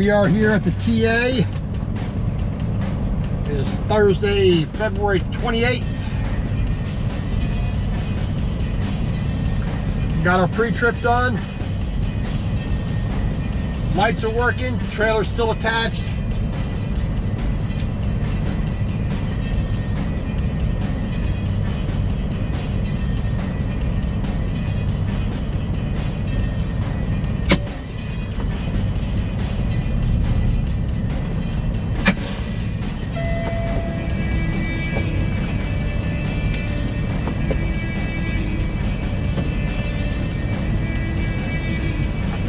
We are here at the TA. It is Thursday, February 28th. Got our pre-trip done. Lights are working, trailer's still attached.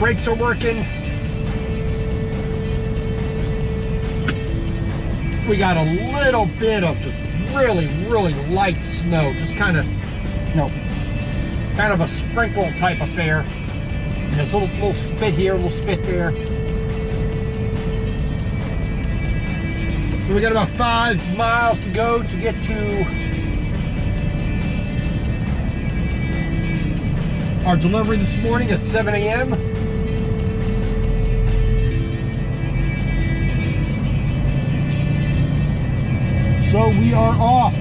Brakes are working. We got a little bit of just really light snow, just kind of, kind of a sprinkle type affair. And there's a little spit here, a little spit there. So we got about 5 miles to go to get to our delivery this morning at 7 a.m. So we are off.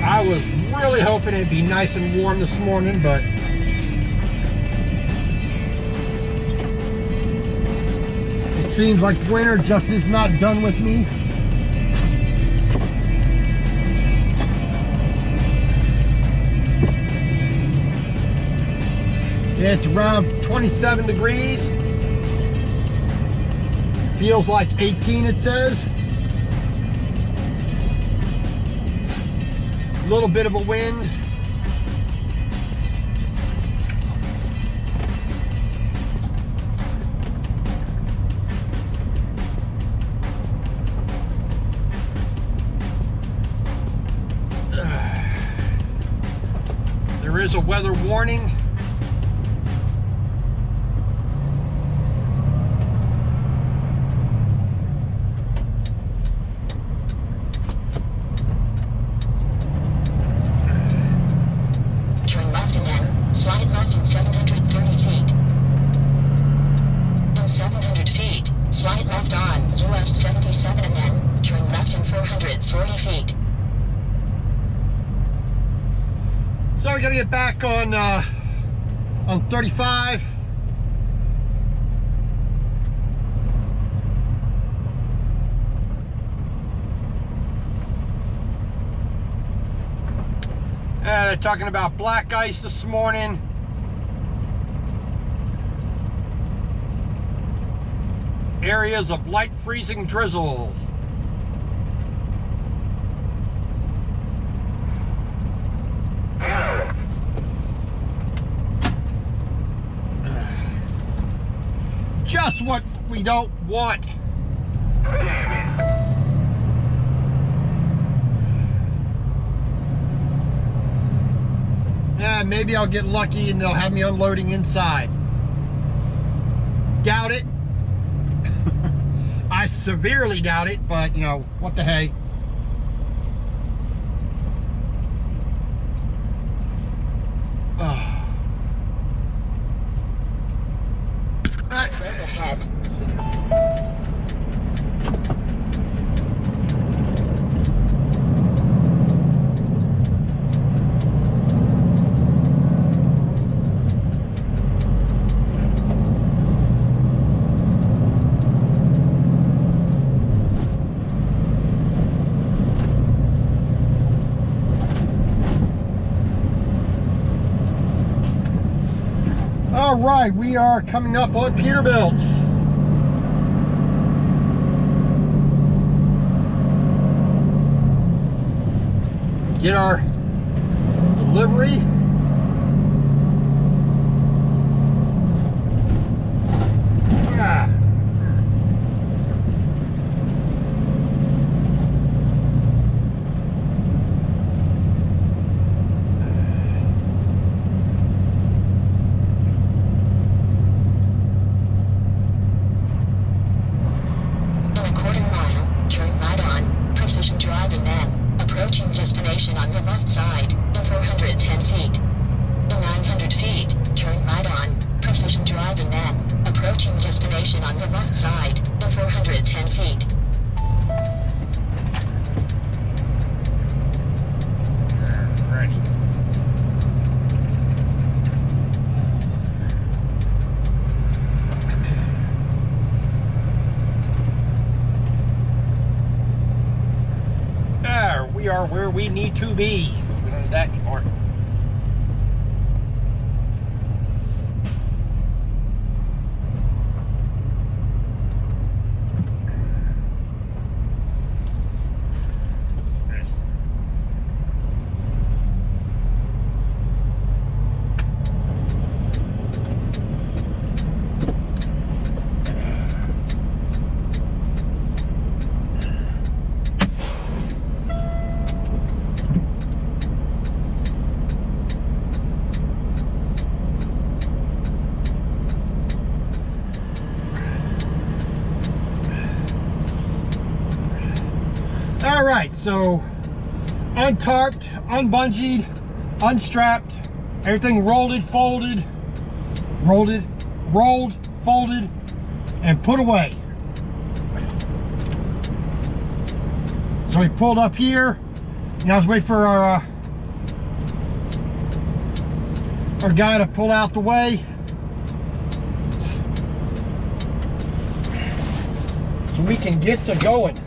I was really hoping it'd be nice and warm this morning, but it seems like winter just is not done with me. It's around 27 degrees. Feels like 18, it says. A little bit of a wind. There is a weather warning. Slide left in 730 feet. In 700 feet, slide left on US 77 and then turn left in 440 feet. So we gotta get back on 35. They're talking about black ice this morning. Areas of light freezing drizzle. Just what we don't want. Maybe I'll get lucky and they'll have me unloading inside. Doubt it. I severely doubt it, but what the hey. Straight ahead. All right, we are coming up on Peterbilt. Get our delivery. left side, in 410 feet. In 900 feet, turn right on, precision driving then, approaching destination on the left side, in 410 feet. Alrighty. There, we are where we need to be. We don't need that anymore. All right, so untarped, unbungeed, unstrapped, everything rolled, folded, and put away. So we pulled up here. Now let's wait for our guy to pull out the way. So we can get to going.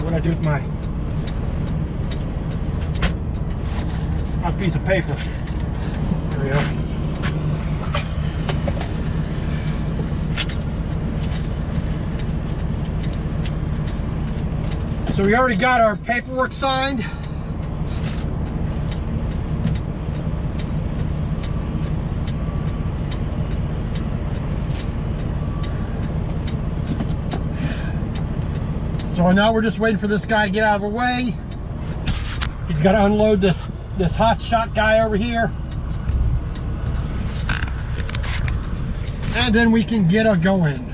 What I do with my piece of paper. There we go. So we already got our paperwork signed. So now we're just waiting for this guy to get out of the way. He's got to unload this hot shot guy over here. And then we can get going.